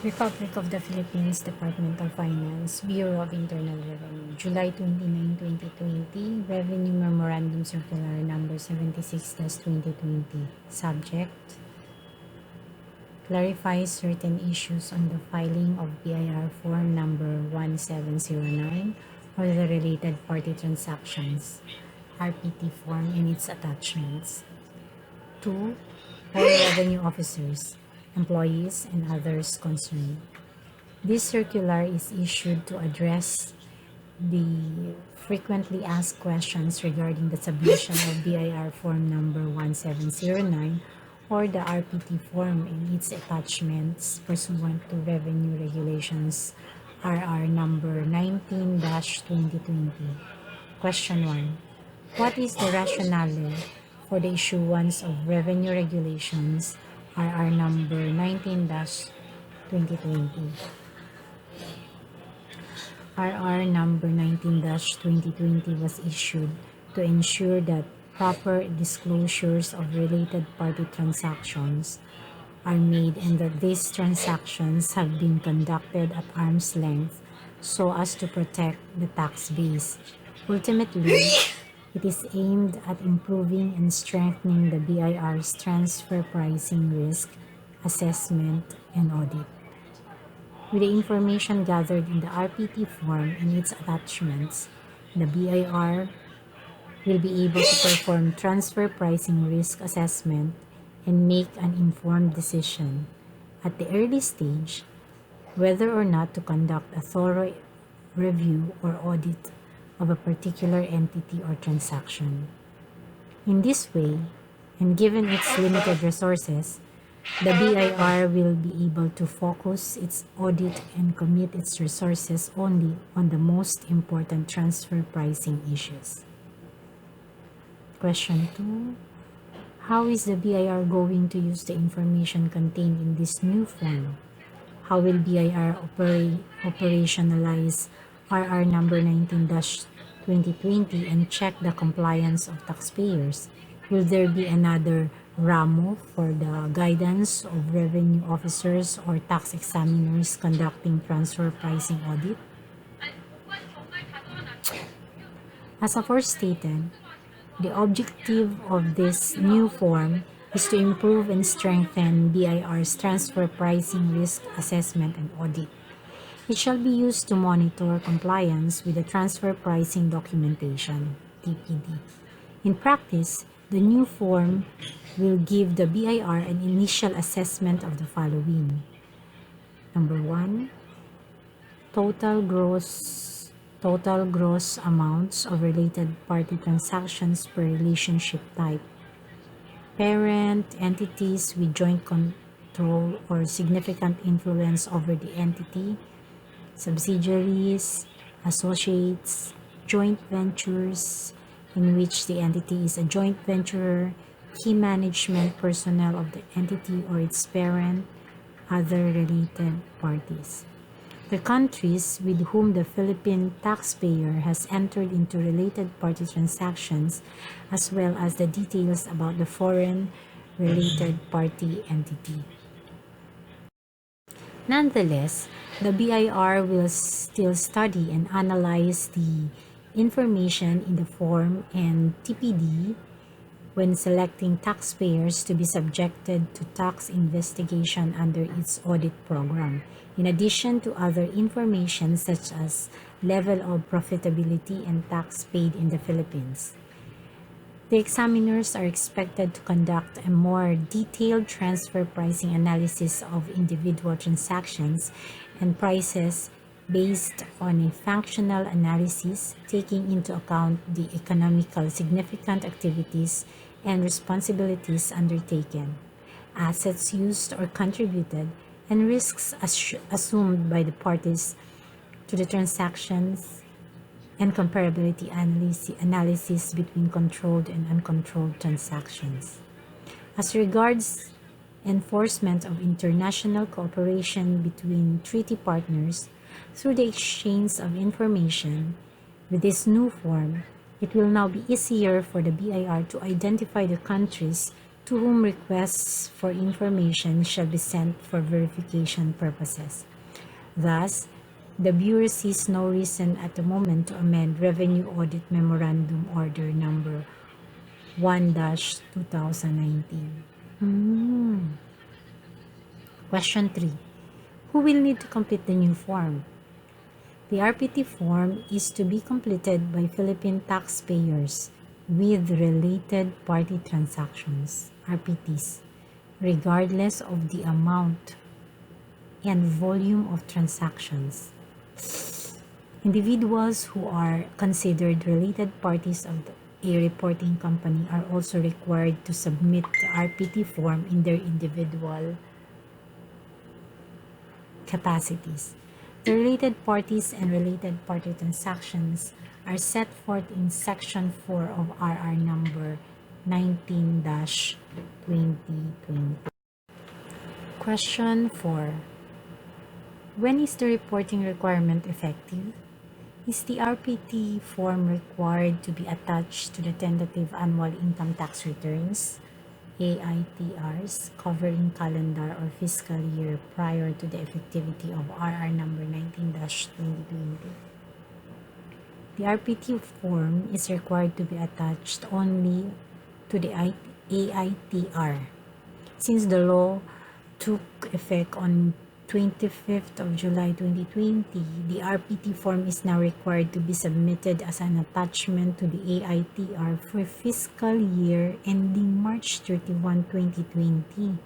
Republic of the Philippines, Department of Finance, Bureau of Internal Revenue, July 29, 2020, Revenue Memorandum Circular Number 76-2020. Subject: clarifies certain issues on the filing of BIR Form Number 1709 or the related party transactions, RPT form and its attachments. 2. All revenue officers, employees, and others concerned. This circular is issued to address the frequently asked questions regarding the submission of BIR Form Number 1709 or the RPT form and its attachments pursuant to Revenue Regulations RR Number 19-2020. Question 1. What is the rationale for the issuance of Revenue Regulations RR Number 19-2020? RR Number 19-2020 was issued to ensure that proper disclosures of related party transactions are made and that these transactions have been conducted at arm's length so as to protect the tax base. Ultimately, it is aimed at improving and strengthening the BIR's transfer pricing risk assessment and audit. With the information gathered in the RPT form and its attachments, the BIR will be able to perform transfer pricing risk assessment and make an informed decision at the early stage whether or not to conduct a thorough review or audit of a particular entity or transaction. In this way, and given its limited resources, the BIR will be able to focus its audit and commit its resources only on the most important transfer pricing issues. Question 2. How is the BIR going to use the information contained in this new form? How will BIR operationalize RR number 19-2020 and check the compliance of taxpayers? Will there be another RAMO for the guidance of revenue officers or tax examiners conducting transfer pricing audit? As aforestated, the objective of this new form is to improve and strengthen BIR's transfer pricing risk assessment and audit. It shall be used to monitor compliance with the transfer pricing documentation, TPD. In practice, the new form will give the BIR an initial assessment of the following. Number 1, total gross amounts of related party transactions per relationship type. Parent entities with joint control or significant influence over the entity, subsidiaries, associates, joint ventures in which the entity is a joint venturer, key management personnel of the entity or its parent, other related parties. The countries with whom the Philippine taxpayer has entered into related party transactions, as well as the details about the foreign related party entity. Nonetheless, the BIR will still study and analyze the information in the form and TPD when selecting taxpayers to be subjected to tax investigation under its audit program, in addition to other information such as level of profitability and tax paid in the Philippines. The examiners are expected to conduct a more detailed transfer pricing analysis of individual transactions and prices based on a functional analysis taking into account the economically significant activities and responsibilities undertaken, assets used or contributed, and risks assumed by the parties to the transactions, and comparability analysis between controlled and uncontrolled transactions. As regards enforcement of international cooperation between treaty partners through the exchange of information, with this new form, it will now be easier for the BIR to identify the countries to whom requests for information shall be sent for verification purposes. Thus, the Bureau sees no reason at the moment to amend Revenue Audit Memorandum Order Number 1-2019. Question 3. Who will need to complete the new form? The RPT form is to be completed by Philippine taxpayers with related party transactions, RPTs, regardless of the amount and volume of transactions. Individuals who are considered related parties of a reporting company are also required to submit the RPT form in their individual capacities. The related parties and related party transactions are set forth in Section 4 of RR number 19-2020. Question 4. When is the reporting requirement effective? Is the RPT form required to be attached to the tentative annual income tax returns, AITRs, covering calendar or fiscal year prior to the effectivity of RR number 19-2020? The RPT form is required to be attached only to the AITR. Since the law took effect on 25th of July 2020, the RPT form is now required to be submitted as an attachment to the AITR for fiscal year ending March 31, 2020,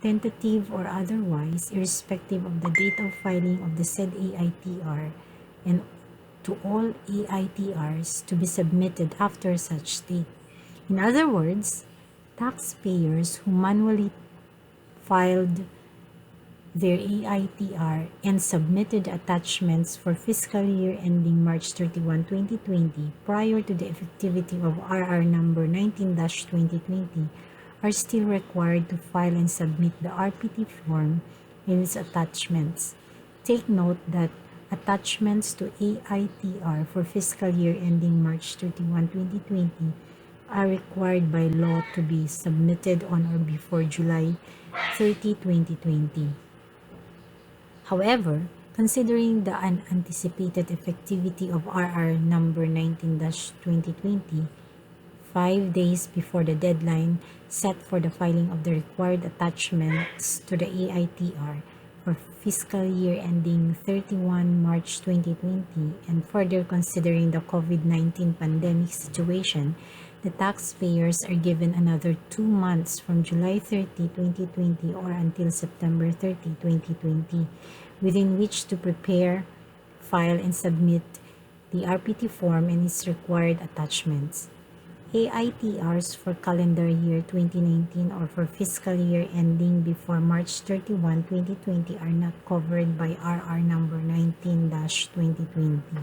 tentative or otherwise, irrespective of the date of filing of the said AITR, and to all AITRs to be submitted after such date. In other words, taxpayers who manually filed their AITR and submitted attachments for fiscal year ending March 31, 2020 prior to the effectivity of RR number 19-2020 are still required to file and submit the RPT form and its attachments. Take note that attachments to AITR for fiscal year ending March 31, 2020 are required by law to be submitted on or before July 30, 2020. However, considering the unanticipated effectivity of RR number 19-2020, 5 days before the deadline set for the filing of the required attachments to the AITR for fiscal year ending 31 March 2020, and further considering the COVID-19 pandemic situation, the taxpayers are given another 2 months from July 30, 2020 or until September 30, 2020, within which to prepare, file, and submit the RPT form and its required attachments. AITRs for calendar year 2019 or for fiscal year ending before March 31, 2020 are not covered by RR number 19-2020.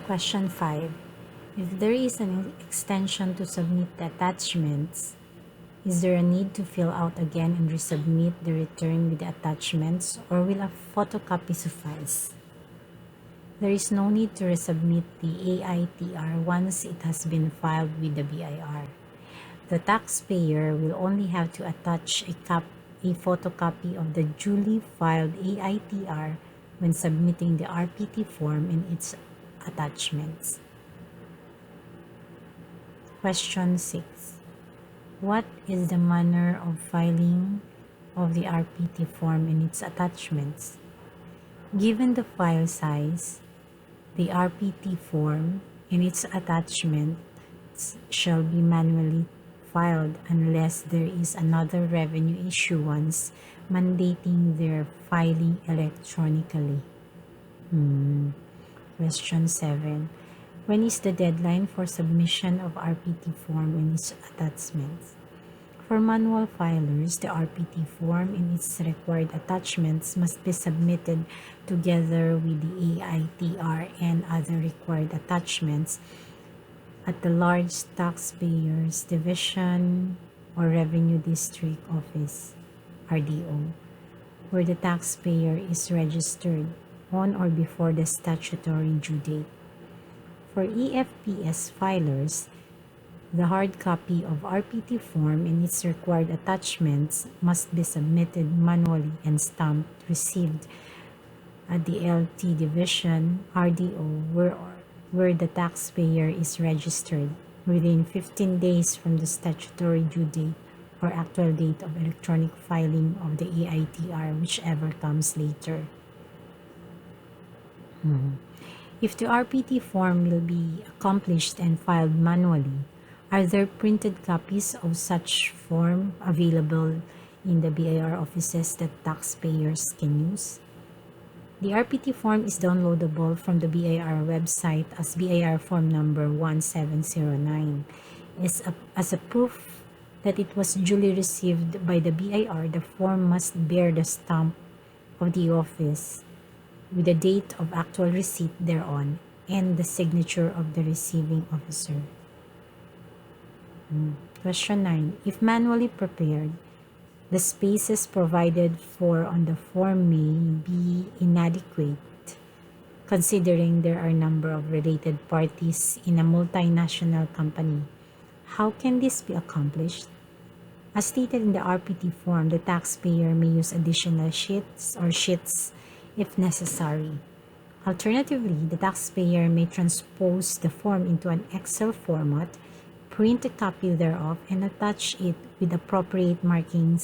Question 5. If there is an extension to submit the attachments, is there a need to fill out again and resubmit the return with the attachments, or will a photocopy suffice? There is no need to resubmit the AITR once it has been filed with the BIR. The taxpayer will only have to attach a photocopy of the duly filed AITR when submitting the RPT form and its attachments. Question 6. What is the manner of filing of the RPT form and its attachments? Given the file size, the RPT form and its attachments shall be manually filed unless there is another revenue issuance mandating their filing electronically. Question 7. When is the deadline for submission of RPT form and its attachments? For manual filers, the RPT form and its required attachments must be submitted together with the AITR and other required attachments at the large taxpayers division or revenue district office, RDO, where the taxpayer is registered, on or before the statutory due date. For EFPS filers, the hard copy of RPT form and its required attachments must be submitted manually and stamped received at the LT Division RDO where the taxpayer is registered within 15 days from the statutory due date or actual date of electronic filing of the EITR, whichever comes later. If the RPT form will be accomplished and filed manually, are there printed copies of such form available in the BIR offices that taxpayers can use? The RPT form is downloadable from the BIR website as BIR form number 1709. As a proof that it was duly received by the BIR, the form must bear the stamp of the office with the date of actual receipt thereon and the signature of the receiving officer. Question 9. If manually prepared, the spaces provided for on the form may be inadequate, considering there are a number of related parties in a multinational company. How can this be accomplished? As stated in the RPT form, the taxpayer may use additional sheets if necessary. Alternatively, the taxpayer may transpose the form into an Excel format, print a copy thereof, and attach it with appropriate marking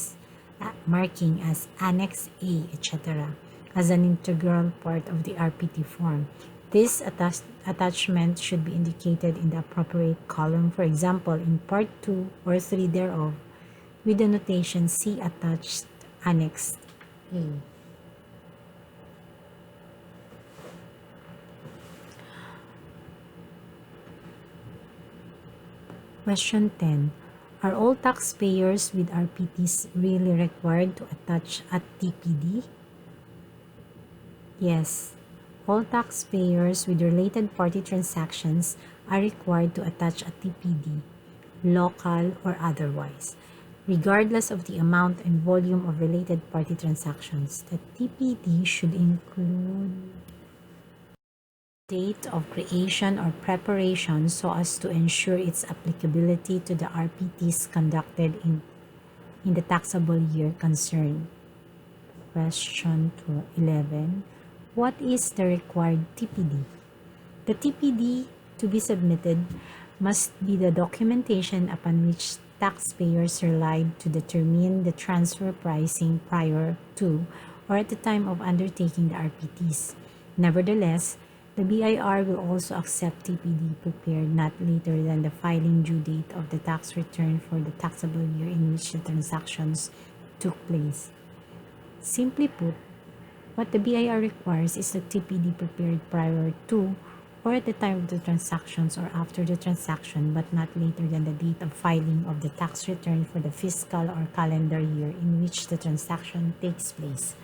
as Annex A, etc., as an integral part of the RPT form. This attachment should be indicated in the appropriate column, for example, in Part 2 or 3 thereof, with the notation C attached Annex A. Question 10. Are all taxpayers with RPTs really required to attach a TPD? Yes. All taxpayers with related party transactions are required to attach a TPD, local or otherwise. Regardless of the amount and volume of related party transactions, the TPD should include date of creation or preparation so as to ensure its applicability to the RPTs conducted in the taxable year concerned. Question 11. What is the required TPD? The TPD to be submitted must be the documentation upon which taxpayers relied to determine the transfer pricing prior to or at the time of undertaking the RPTs. Nevertheless, the BIR will also accept TPD prepared not later than the filing due date of the tax return for the taxable year in which the transactions took place. Simply put, what the BIR requires is the TPD prepared prior to or at the time of the transactions or after the transaction, but not later than the date of filing of the tax return for the fiscal or calendar year in which the transaction takes place.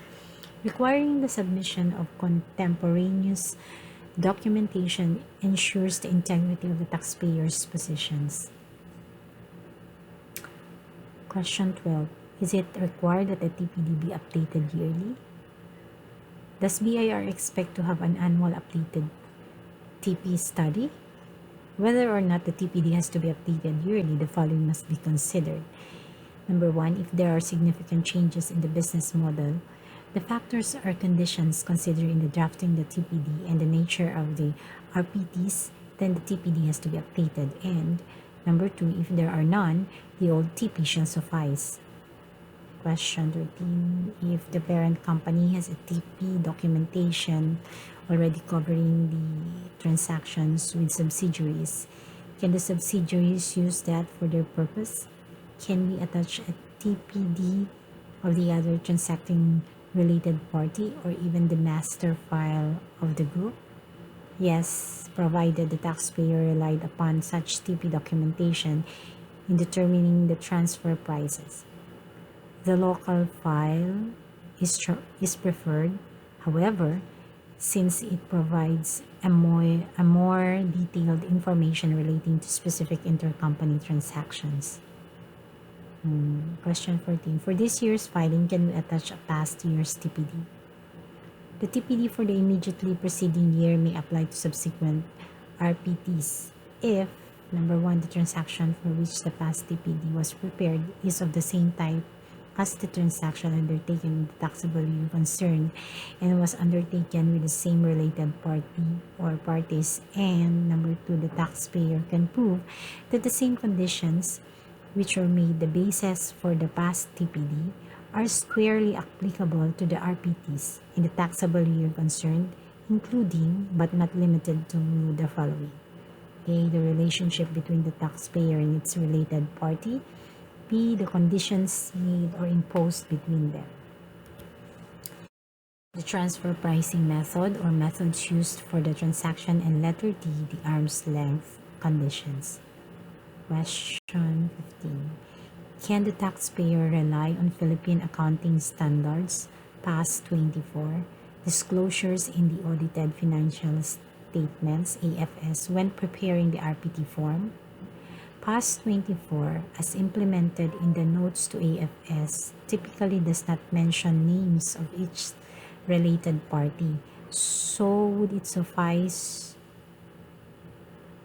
Requiring the submission of contemporaneous documentation ensures the integrity of the taxpayer's positions. Question 12. Is it required that the TPD be updated yearly? Does BIR expect to have an annual updated TP study? Whether or not the TPD has to be updated yearly, the following must be considered. Number 1, if there are significant changes in the business model, the factors or conditions considered in the drafting the TPD and the nature of the RPTs, then the TPD has to be updated. And number 2, if there are none, the old TP shall suffice. Question 13. If the parent company has a TP documentation already covering the transactions with subsidiaries, can the subsidiaries use that for their purpose? Can we attach a TPD of the other transacting related party or even the master file of the group? Yes, provided the taxpayer relied upon such TP documentation in determining the transfer prices. The local file is preferred. However, since it provides a more detailed information relating to specific intercompany transactions. Question 14. For this year's filing, can we attach a past year's TPD? The TPD for the immediately preceding year may apply to subsequent RPTs if, number one, the transaction for which the past TPD was prepared is of the same type as the transaction undertaken in the taxable year concerned and was undertaken with the same related party or parties, and number two, the taxpayer can prove that the same conditions which were made the basis for the past TPD are squarely applicable to the RPTs in the taxable year concerned, including but not limited to the following: A. The relationship between the taxpayer and its related party. B. The conditions made or imposed between them. The transfer pricing method or methods used for the transaction, and letter D. The arm's length conditions. Question 15. Can the taxpayer rely on Philippine accounting standards, PAS 24, disclosures in the audited financial statements, AFS, when preparing the RPT form? PAS 24, as implemented in the notes to AFS, typically does not mention names of each related party. So would it suffice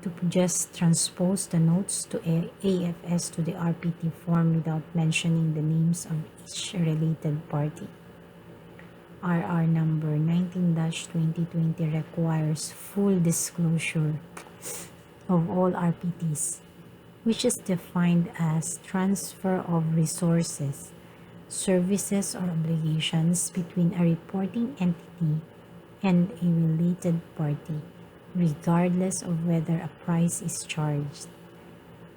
to just transpose the notes to AFS to the RPT form without mentioning the names of each related party? RR number 19-2020 requires full disclosure of all RPTs, which is defined as transfer of resources, services, or obligations between a reporting entity and a related party, regardless of whether a price is charged.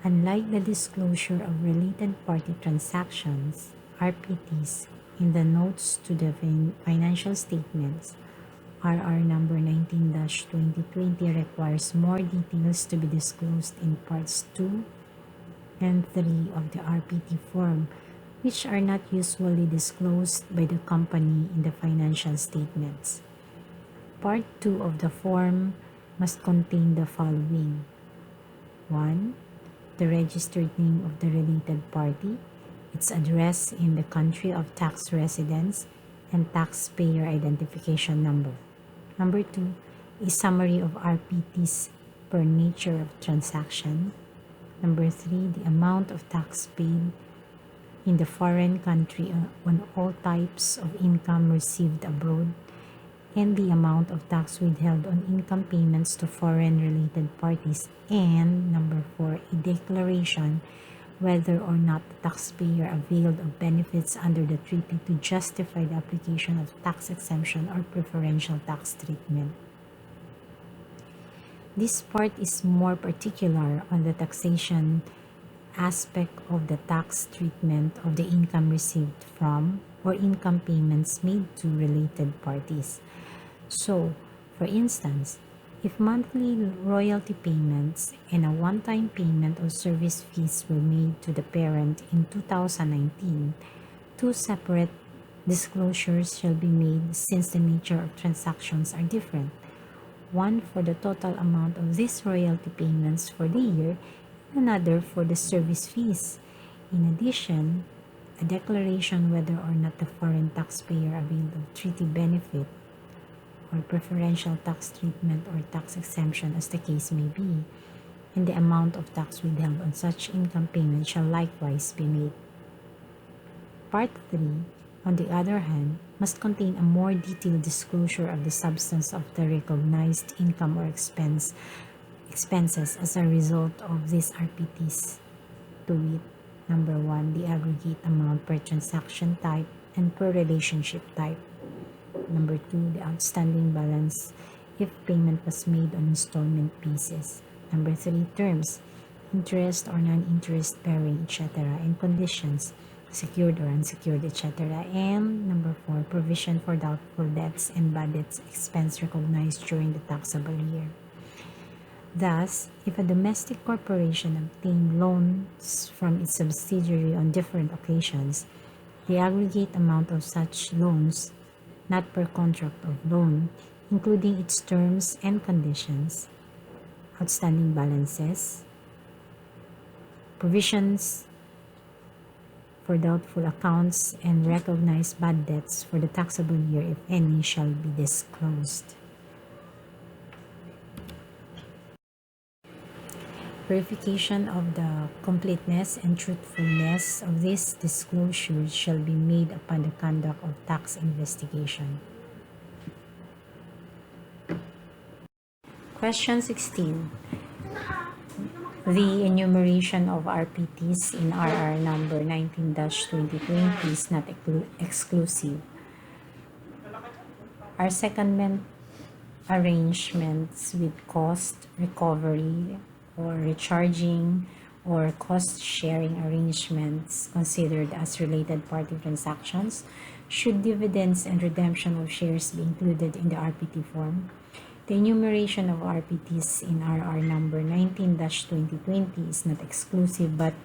Unlike the disclosure of related party transactions, RPTs, in the notes to the financial statements, RR number 19-2020 requires more details to be disclosed in parts 2 and 3 of the RPT form, which are not usually disclosed by the company in the financial statements. Part 2 of the form must contain the following: 1. The registered name of the related party, its address in the country of tax residence, and taxpayer identification number. Number 2, a summary of RPTs per nature of transaction. Number 3, the amount of tax paid in the foreign country on all types of income received abroad, and the amount of tax withheld on income payments to foreign related parties. And number 4, a declaration whether or not the taxpayer availed of benefits under the treaty to justify the application of tax exemption or preferential tax treatment. This part is more particular on the taxation aspect of the tax treatment of the income received from or income payments made to related parties. So, for instance, if monthly royalty payments and a one-time payment of service fees were made to the parent in 2019, two separate disclosures shall be made since the nature of transactions are different. One for the total amount of these royalty payments for the year, and another for the service fees. In addition, a declaration whether or not the foreign taxpayer availed of treaty benefit or preferential tax treatment or tax exemption as the case may be, and the amount of tax withheld on such income payment shall likewise be made. Part 3, on the other hand, must contain a more detailed disclosure of the substance of the recognized income or expenses as a result of these RPTs, to wit, number 1, the aggregate amount per transaction type and per relationship type. Number 2, the outstanding balance if payment was made on installment basis. Number 3, terms, interest or non-interest bearing, etc., and conditions, secured or unsecured, etc. And number 4, provision for doubtful debts and bad debts expense recognized during the taxable year. Thus, if a domestic corporation obtained loans from its subsidiary on different occasions, the aggregate amount of such loans, not per contract of loan, including its terms and conditions, outstanding balances, provisions for doubtful accounts and recognize bad debts for the taxable year, if any, shall be disclosed. Verification of the completeness and truthfulness of these disclosures shall be made upon the conduct of tax investigation. Question 16. The enumeration of RPTs in RR number 19-2020 is not exclusive. Are secondment arrangements with cost recovery or recharging or cost-sharing arrangements considered as related party transactions? Should dividends and redemption of shares be included in the RPT form? The enumeration of RPTs in RR number 19-2020 is not exclusive, but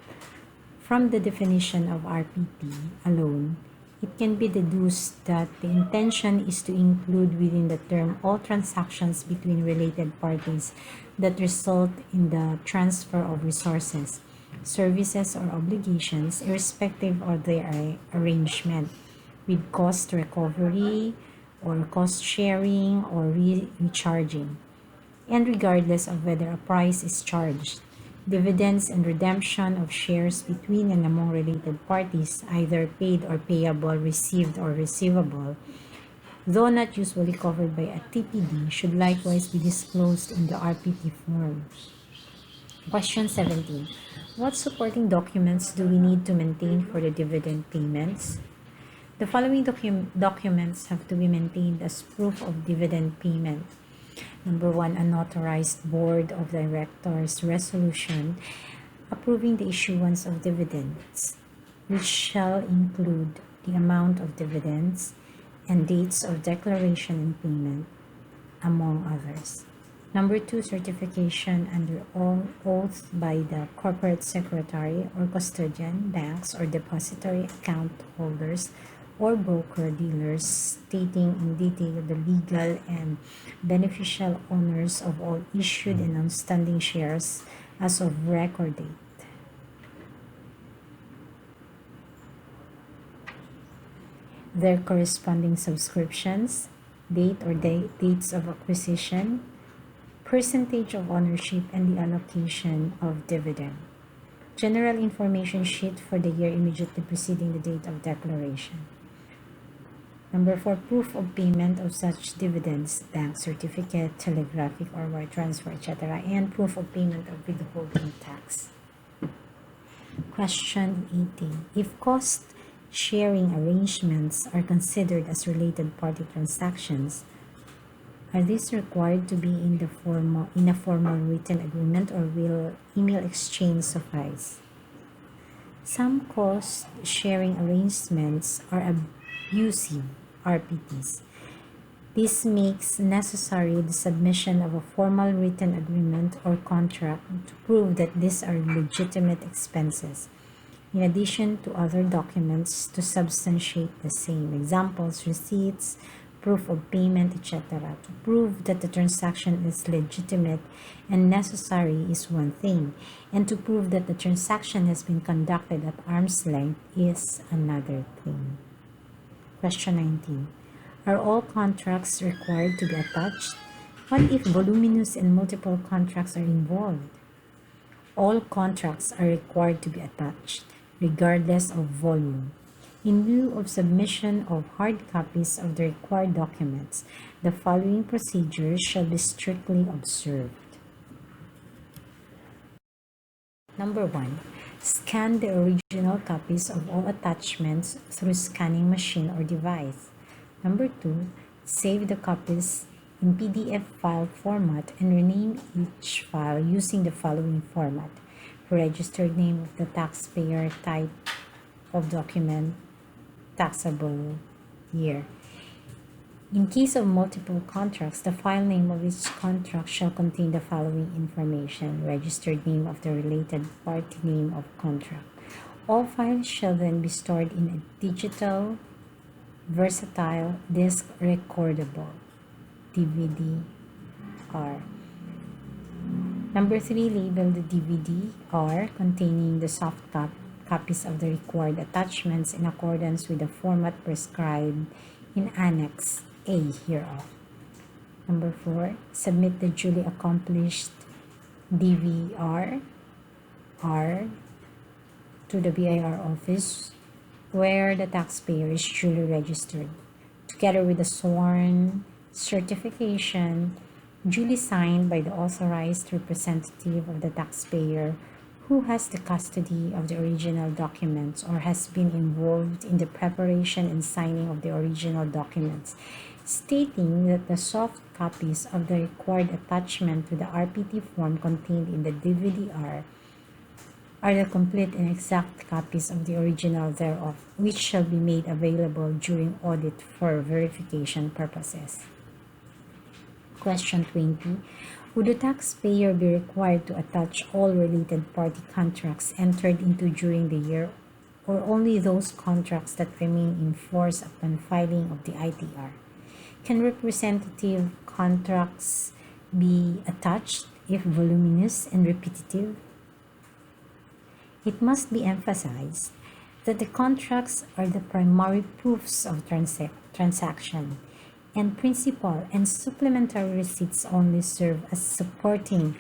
from the definition of RPT alone, it can be deduced that the intention is to include within the term all transactions between related parties that result in the transfer of resources, services, or obligations, irrespective of their arrangement, with cost recovery or cost sharing or recharging, and regardless of whether a price is charged. Dividends and redemption of shares between and among related parties, either paid or payable, received or receivable, though not usually covered by a TPD, should likewise be disclosed in the RPT form. Question 17. What supporting documents do we need to maintain for the dividend payments? The following documents have to be maintained as proof of dividend payment. Number 1, a notarized Board of Directors resolution approving the issuance of dividends, which shall include the amount of dividends and dates of declaration and payment, among others. Number 2, certification under oath by the corporate secretary or custodian, banks or depository account holders or broker-dealers, stating in detail the legal and beneficial owners of all issued and outstanding shares as of record date. Their corresponding subscriptions, date or dates of acquisition, percentage of ownership, and the allocation of dividend. General information sheet for the year immediately preceding the date of declaration. Number 4, proof of payment of such dividends, bank certificate, telegraphic or wire transfer, etc., and proof of payment of withholding tax. Question 18. If cost-sharing arrangements are considered as related party transactions, are these required to be in a formal written agreement, or will email exchange suffice? Some cost-sharing arrangements are abusive RPTs. This makes necessary the submission of a formal written agreement or contract to prove that these are legitimate expenses, in addition to other documents to substantiate the same. Examples, receipts, proof of payment, etc. To prove that the transaction is legitimate and necessary is one thing, and to prove that the transaction has been conducted at arm's length is another thing. Question 19. Are all contracts required to be attached? What if voluminous and multiple contracts are involved? All contracts are required to be attached, regardless of volume. In lieu of submission of hard copies of the required documents, the following procedures shall be strictly observed. Number 1. Scan the original copies of all attachments through scanning machine or device. Number 2. Save the copies in PDF file format and rename each file using the following format: registered name of the taxpayer, type of document, taxable year. In case of multiple contracts, the file name of each contract shall contain the following information: registered name of the related party, name of contract. All files shall then be stored in a digital, versatile disk recordable DVD-R. Number 3, label the DVD-R containing the soft copies of the required attachments in accordance with the format prescribed in Annex A hereof. Number 4, submit the duly accomplished DVR to the BIR office where the taxpayer is duly registered, together with a sworn certification duly signed by the authorized representative of the taxpayer who has the custody of the original documents or has been involved in the preparation and signing of the original documents, stating that the soft copies of the required attachment to the RPT form contained in the DVDR are the complete and exact copies of the original thereof, which shall be made available during audit for verification purposes. Question 20. Would the taxpayer be required to attach all related party contracts entered into during the year, or only those contracts that remain in force upon filing of the ITR? Can representative contracts be attached if voluminous and repetitive? It must be emphasized that the contracts are the primary proofs of transaction, and principal and supplementary receipts only serve as supporting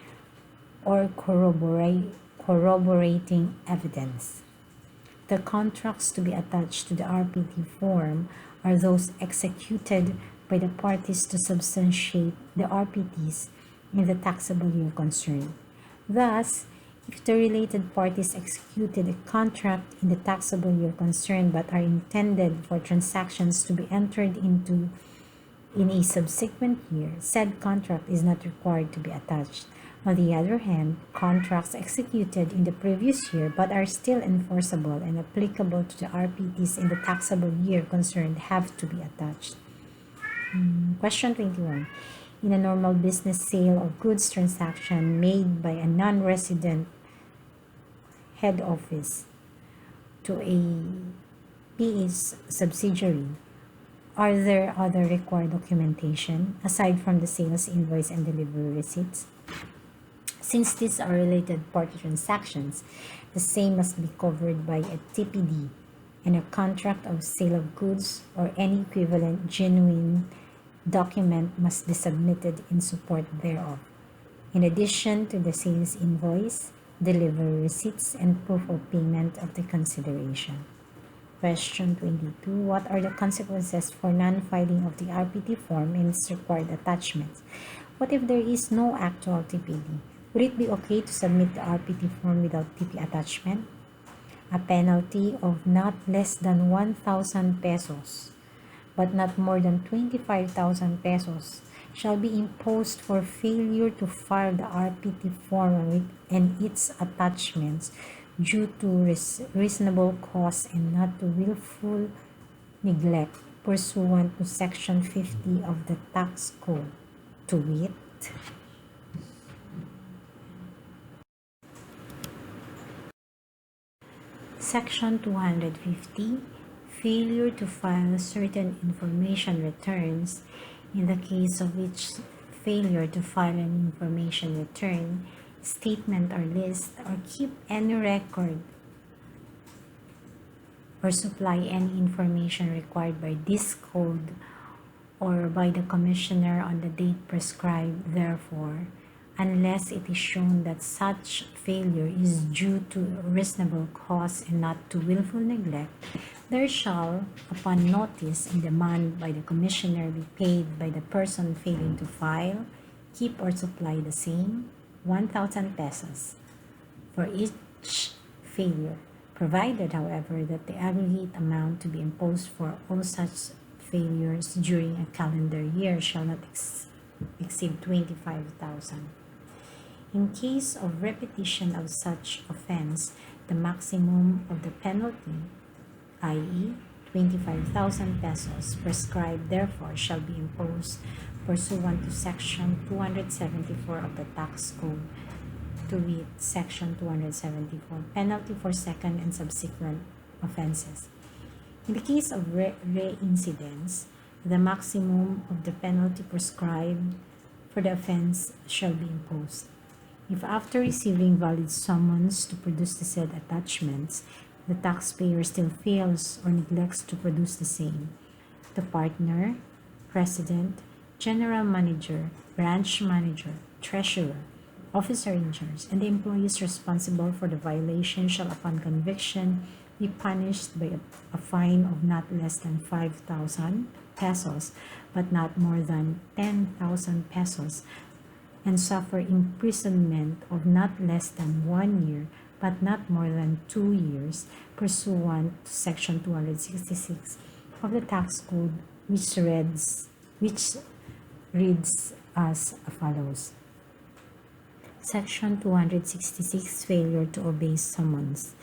or corroborating evidence. The contracts to be attached to the RPT form are those executed by the parties to substantiate the RPTs in the taxable year concerned. Thus, if the related parties executed a contract in the taxable year concerned but are intended for transactions to be entered into in a subsequent year, said contract is not required to be attached. On the other hand, contracts executed in the previous year but are still enforceable and applicable to the RPTs in the taxable year concerned have to be attached. Question 21. In a normal business sale of goods transaction made by a non-resident head office to a PE's subsidiary, are there other required documentation aside from the sales invoice and delivery receipts? Since these are related party transactions, the same must be covered by a TPD and a contract of sale of goods or any equivalent genuine document must be submitted in support thereof, in addition to the sales invoice, delivery receipts, and proof of payment of the consideration. Question 22. What are the consequences for non-filing of the RPT form and its required attachments? What if there is no actual TPD? Would it be okay to submit the RPT form without TP attachment? A penalty of not less than 1,000 pesos but not more than 25,000 pesos shall be imposed for failure to file the RPT form and its attachments due to reasonable cause and not to willful neglect pursuant to Section 50 of the Tax Code, to wit, Section 250, failure to file certain information returns. In the case of which failure to file an information return, statement or list, or keep any record or supply any information required by this code or by the Commissioner on the date prescribed therefore, unless it is shown that such failure is due to reasonable cause and not to willful neglect, there shall, upon notice and demand by the Commissioner, be paid by the person failing to file, keep or supply the same, 1,000 pesos for each failure, provided, however, that the aggregate amount to be imposed for all such failures during a calendar year shall not exceed 25,000. In case of repetition of such offense, the maximum of the penalty, i.e., 25,000 pesos, prescribed therefore shall be imposed pursuant to Section 274 of the Tax Code, to wit, Section 274, penalty for second and subsequent offenses. In the case of reincidence, the maximum of the penalty prescribed for the offense shall be imposed. If after receiving valid summons to produce the said attachments, the taxpayer still fails or neglects to produce the same, the partner, president, general manager, branch manager, treasurer, officer in charge, and the employees responsible for the violation shall, upon conviction, be punished by a fine of not less than 5,000 pesos, but not more than 10,000 pesos, and suffer imprisonment of not less than 1 year, but not more than 2 years, pursuant to Section 266 of the Tax Code, which reads as follows. Section 266, failure to obey summons.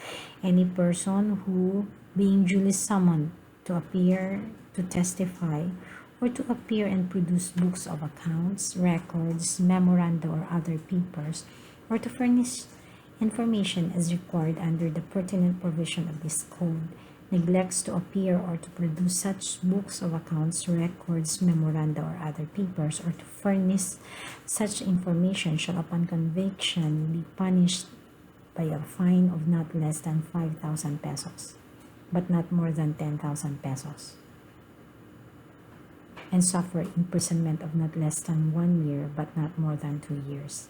Any person who, being duly summoned to appear to testify or to appear and produce books of accounts, records, memoranda, or other papers, or to furnish information as required under the pertinent provision of this code, neglects to appear or to produce such books of accounts, records, memoranda, or other papers, or to furnish such information shall, upon conviction, be punished by a fine of not less than 5,000 pesos, but not more than 10,000 pesos, and suffer imprisonment of not less than 1 year, but not more than 2 years.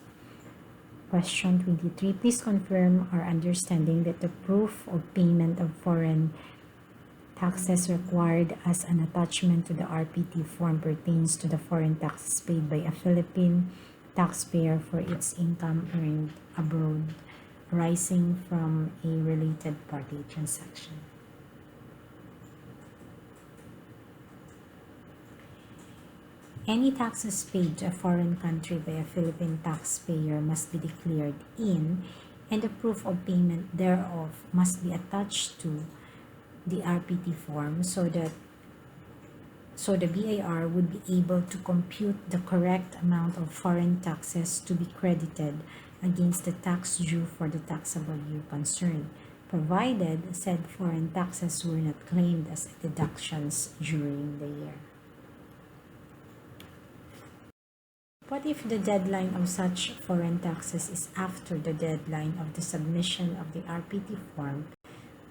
Question 23. Please confirm our understanding that the proof of payment of foreign taxes required as an attachment to the RPT form pertains to the foreign taxes paid by a Philippine taxpayer for its income earned abroad arising from a related party transaction. Any taxes paid to a foreign country by a Philippine taxpayer must be declared in, and the proof of payment thereof must be attached to the RPT form so the BIR would be able to compute the correct amount of foreign taxes to be credited against the tax due for the taxable year concerned, provided said foreign taxes were not claimed as deductions during the year. What if the deadline of such foreign taxes is after the deadline of the submission of the RPT form?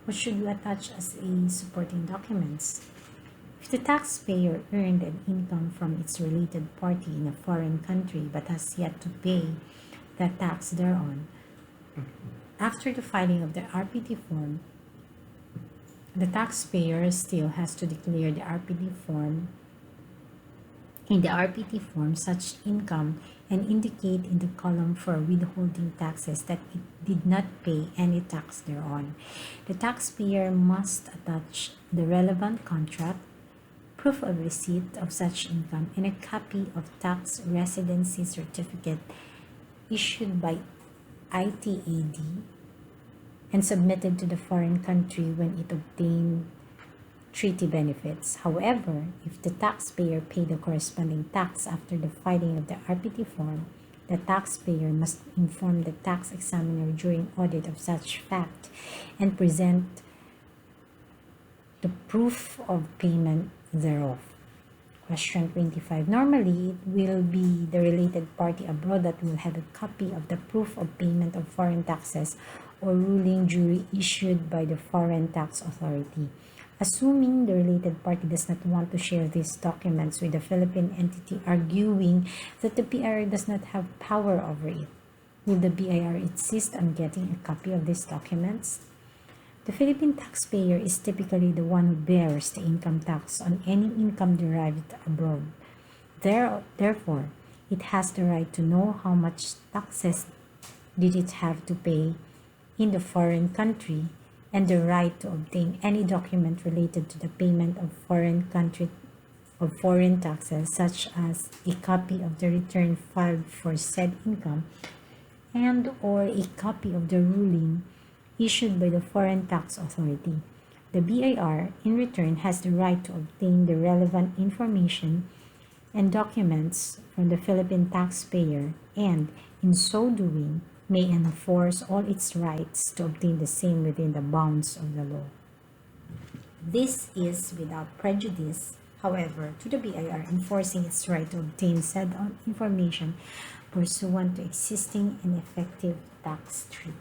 What should we attach as a supporting documents? If the taxpayer earned an income from its related party in a foreign country but has yet to pay the tax thereon, after the filing of the RPT form, the taxpayer still has to declare in the RPT form such income and indicate in the column for withholding taxes that it did not pay any tax thereon. The taxpayer must attach the relevant contract, proof of receipt of such income, and a copy of tax residency certificate issued by ITAD and submitted to the foreign country when it obtained treaty benefits. However, if the taxpayer paid the corresponding tax after the filing of the RPT form, the taxpayer must inform the tax examiner during audit of such fact and present the proof of payment thereof. Question 25. Normally, it will be the related party abroad that will have a copy of the proof of payment of foreign taxes or ruling jury issued by the foreign tax authority. Assuming the related party does not want to share these documents with the Philippine entity, arguing that the BIR does not have power over it, will the BIR insist on getting a copy of these documents? The Philippine taxpayer is typically the one who bears the income tax on any income derived abroad. Therefore, it has the right to know how much taxes did it have to pay in the foreign country, and the right to obtain any document related to the payment of foreign taxes, such as a copy of the return filed for said income and or a copy of the ruling issued by the foreign tax authority. The BIR, in return, has the right to obtain the relevant information and documents from the Philippine taxpayer and, in so doing, may enforce all its rights to obtain the same within the bounds of the law. This is without prejudice, however, to the BIR enforcing its right to obtain said information pursuant to existing and effective tax treaty.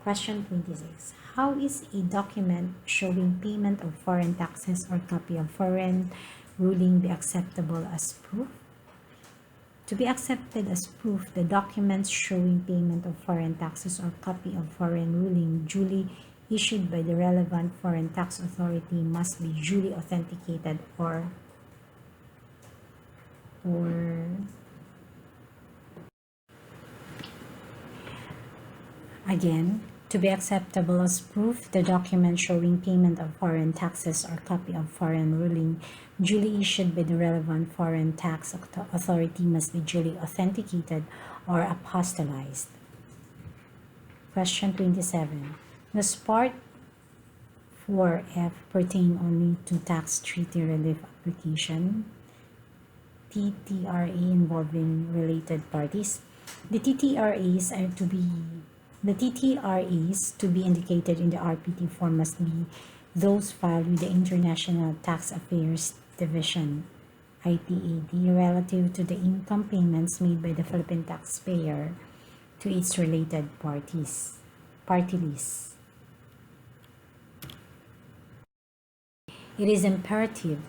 Question 26. How is a document showing payment of foreign taxes or copy of foreign ruling be acceptable as proof? To be accepted as proof, the documents showing payment of foreign taxes or copy of foreign ruling duly issued by the relevant foreign tax authority must be duly authenticated or again, to be acceptable as proof, the document showing payment of foreign taxes or copy of foreign ruling duly issued by the relevant foreign tax authority must be duly authenticated or apostillized. Question 27. Does Part 4F pertain only to tax treaty relief application, TTRA, involving related parties? The TTRAs to be indicated in the RPT form must be those filed with the International Tax Affairs Division, ITAD, relative to the income payments made by the Philippine taxpayer to its related party lists. It is imperative,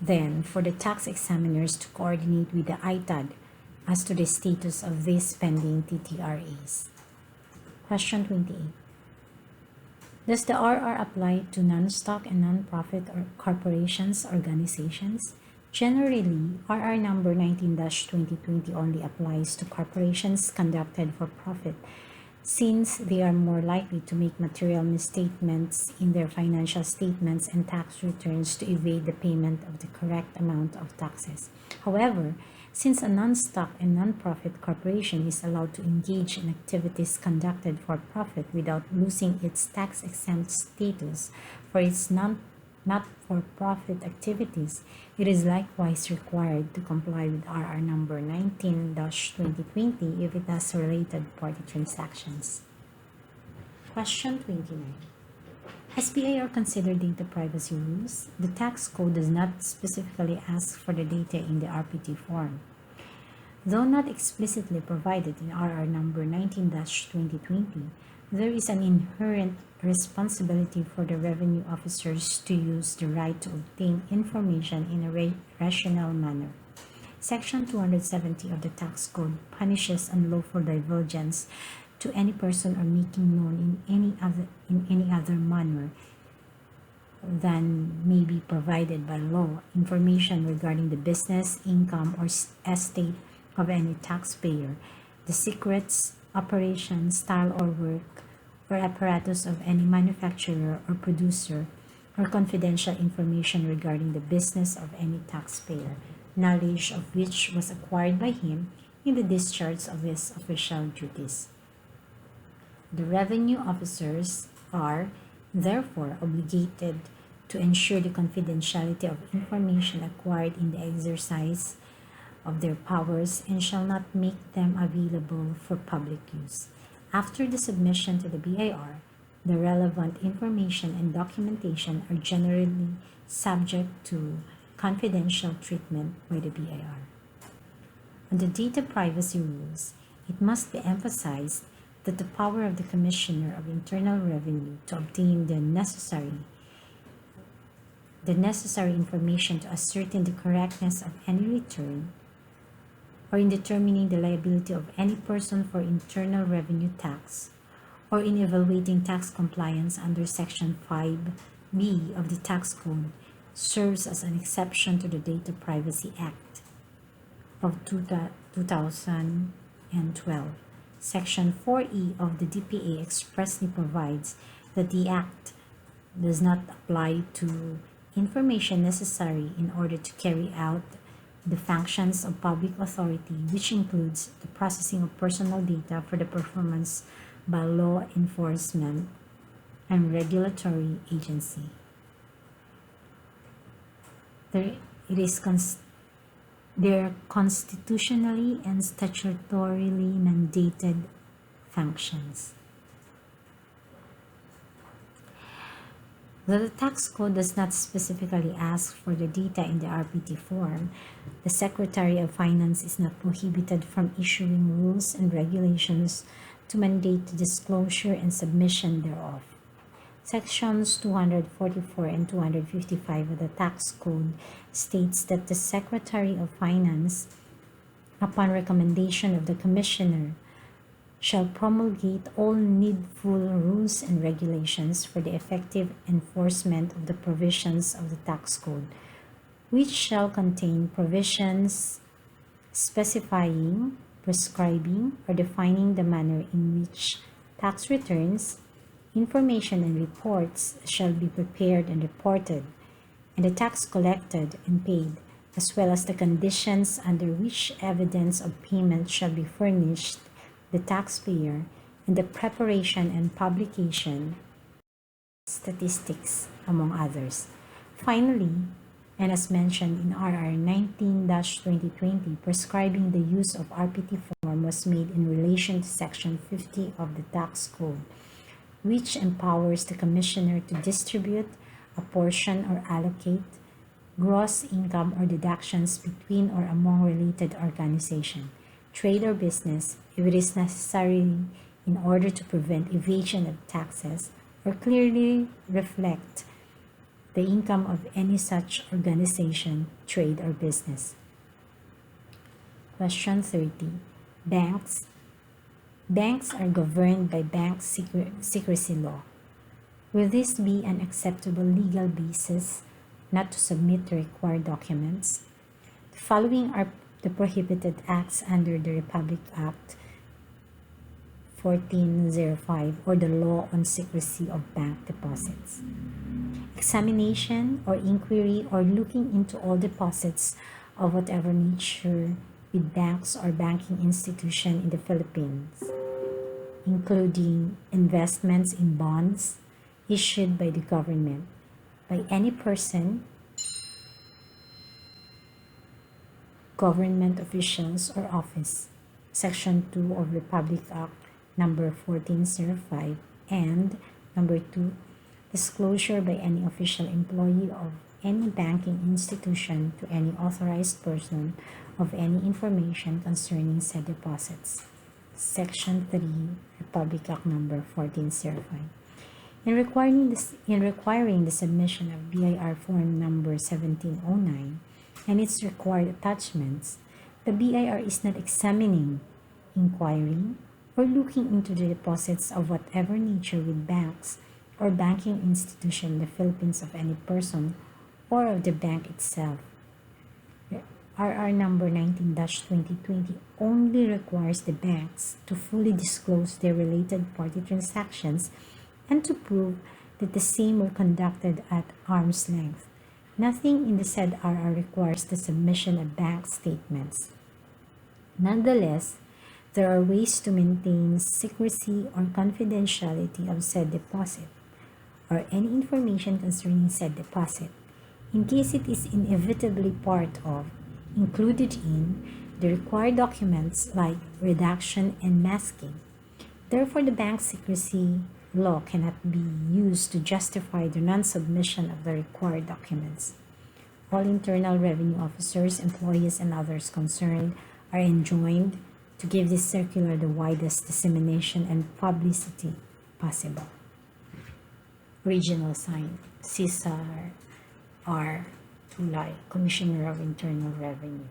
then, for the tax examiners to coordinate with the ITAD as to the status of these pending TTRAs. Question 28. Does the RR apply to non-stock and non-profit or corporations, organizations? Generally, RR number 19-2020 only applies to corporations conducted for profit, since they are more likely to make material misstatements in their financial statements and tax returns to evade the payment of the correct amount of taxes. However, since a non-stock and non-profit corporation is allowed to engage in activities conducted for profit without losing its tax-exempt status for its not-for-profit activities, it is likewise required to comply with RR number 19-2020 if it has related party transactions. Question 29. Has BIR considered data privacy rules? The tax code does not specifically ask for the data in the RPT form. Though not explicitly provided in RR number 19-2020, there is an inherent responsibility for the revenue officers to use the right to obtain information in a rational manner. Section 270 of the tax code punishes unlawful divulgence to any person or making known in any other manner than may be provided by law information regarding the business, income, or estate of any taxpayer, the secrets, operation, style, or work or apparatus of any manufacturer or producer, or confidential information regarding the business of any taxpayer, knowledge of which was acquired by him in the discharge of his official duties. The revenue officers are, therefore, obligated to ensure the confidentiality of information acquired in the exercise of their powers and shall not make them available for public use. After the submission to the BIR, the relevant information and documentation are generally subject to confidential treatment by the BIR. On the data privacy rules, it must be emphasized that the power of the Commissioner of Internal Revenue to obtain the necessary information to ascertain the correctness of any return, or in determining the liability of any person for internal revenue tax, or in evaluating tax compliance under Section 5B of the Tax Code, serves as an exception to the Data Privacy Act of 2012. Section 4E of the DPA expressly provides that the Act does not apply to information necessary in order to carry out the functions of public authority, which includes the processing of personal data for the performance by law enforcement and regulatory agency. They're constitutionally and statutorily mandated functions. Though the tax code does not specifically ask for the data in the RPT form, the Secretary of Finance is not prohibited from issuing rules and regulations to mandate the disclosure and submission thereof. Sections 244 and 255 of the Tax Code states that the Secretary of Finance, upon recommendation of the Commissioner, shall promulgate all needful rules and regulations for the effective enforcement of the provisions of the Tax Code, which shall contain provisions specifying, prescribing, or defining the manner in which tax returns, information, and reports shall be prepared and reported, and the tax collected and paid, as well as the conditions under which evidence of payment shall be furnished the taxpayer, and the preparation and publication statistics, among others. Finally, and as mentioned in RR 19-2020, prescribing the use of RPT form was made in relation to Section 50 of the Tax Code, which empowers the Commissioner to distribute, apportion, or allocate gross income or deductions between or among related organizations, trade or business, if it is necessary in order to prevent evasion of taxes or clearly reflect the income of any such organization, trade, or business. Question 30. Banks. Banks are governed by bank secrecy law. Will this be an acceptable legal basis not to submit the required documents? The following are the prohibited acts under the Republic Act 1405 or the Law on Secrecy of Bank Deposits. Examination or inquiry or looking into all deposits of whatever nature with banks or banking institution in the Philippines, including investments in bonds issued by the government, by any person, government officials, or office. Section 2 of Republic Act number 1405, and number 2, disclosure by any official employee of any banking institution to any authorized person of any information concerning said deposits. Section 3, Republic Act number 1405. In requiring the submission of BIR form number 1709 and its required attachments, the BIR is not examining, inquiring, or looking into the deposits of whatever nature with banks or banking institution in the Philippines of any person or of the bank itself. RR number 19-2020 only requires the banks to fully disclose their related party transactions and to prove that the same were conducted at arm's length. Nothing in the said RR requires the submission of bank statements. Nonetheless, there are ways to maintain secrecy or confidentiality of said deposit or any information concerning said deposit, in case it is inevitably part of, included in, the required documents like redaction and masking. Therefore, the bank secrecy law cannot be used to justify the non-submission of the required documents. All internal revenue officers, employees, and others concerned are enjoined to give this circular the widest dissemination and publicity possible. Original signed, Cesar R. Tulay, Commissioner of Internal Revenue.